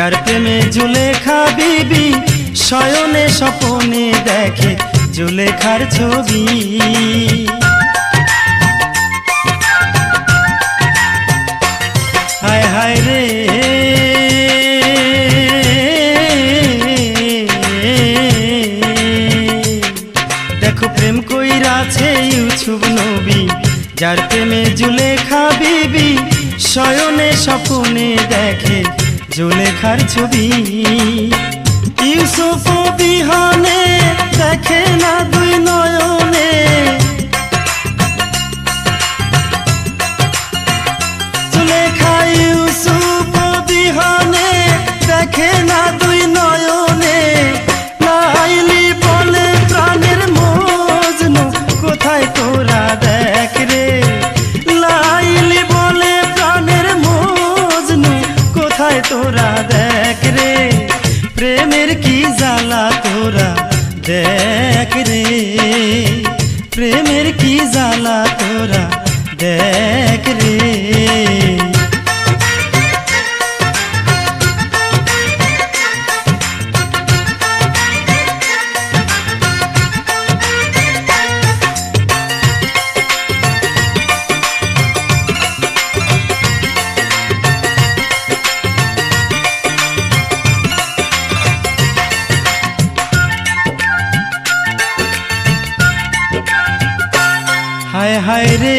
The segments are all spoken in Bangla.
যার প্রেমে জুলেখা বিবি শয়নে স্বপনে দেখে জুলেখার ছবি। হায় হায় রে দেখো প্রেম কইরাছে ইউসুফ নবী, যার প্রেমে জুলেখা বিবি শয়নে স্বপনে দেখে জুলেখার ছবি। ইউসুফ বিহানে দেখে না দুই নয়নে, জুলেখা ইউসুফ বিহানে দেখে না দুই নয়নে। লাইলি বলে প্রাণের মজনু কোথায় তোরা দেখ রে, লাইলি বলে প্রাণের মজনু কোথায় তোরা দেখ রে। প্রেমের কি জ্বালা তোরা দেখ রে, প্রেমের কি জ্বালা তোরা দেখ রে। হায় হায় রে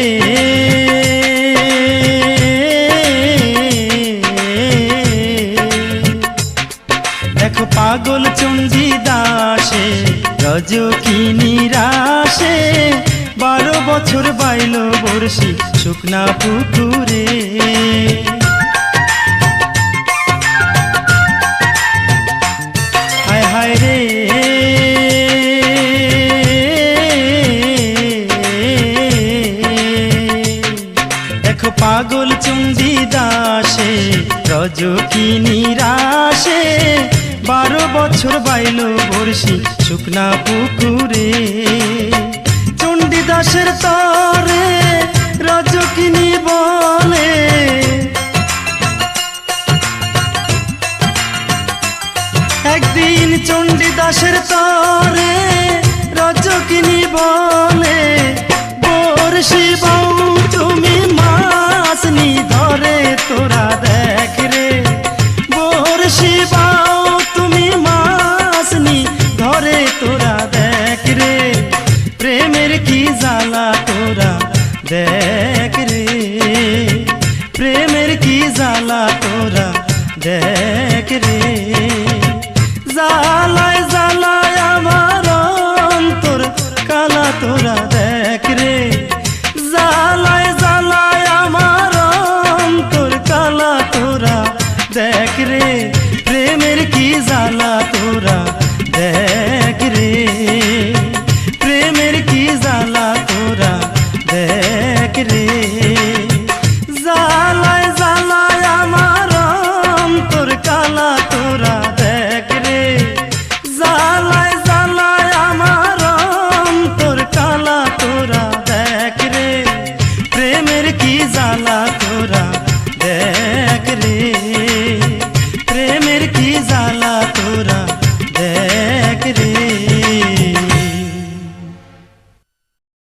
দেখো পাগল চণ্ডী দাসে রজকিনী রাশে, 12 বছর বাইল বর্ষি শুকনা পুকুরে। হায় হায় রে পাগল চণ্ডী দাসে রজকিনী রাশে, 12 বছর বাইল বর্ষি শুকনা পুকুরে। চণ্ডী দাসের তরে রজকিনী বলে, একদিন চণ্ডী দাসের তরে রজকিনী বলে, বর্ষি বউ তুমি মাছনি ধরে তোরা দেখ রে, বর্ষি বউ তুমি মাছনি ধরে তোরা দেখ রে। প্রেমের কি জ্বালা তোরা দেখ রে, প্রেমের কি জ্বালা তোরা দেখ রে।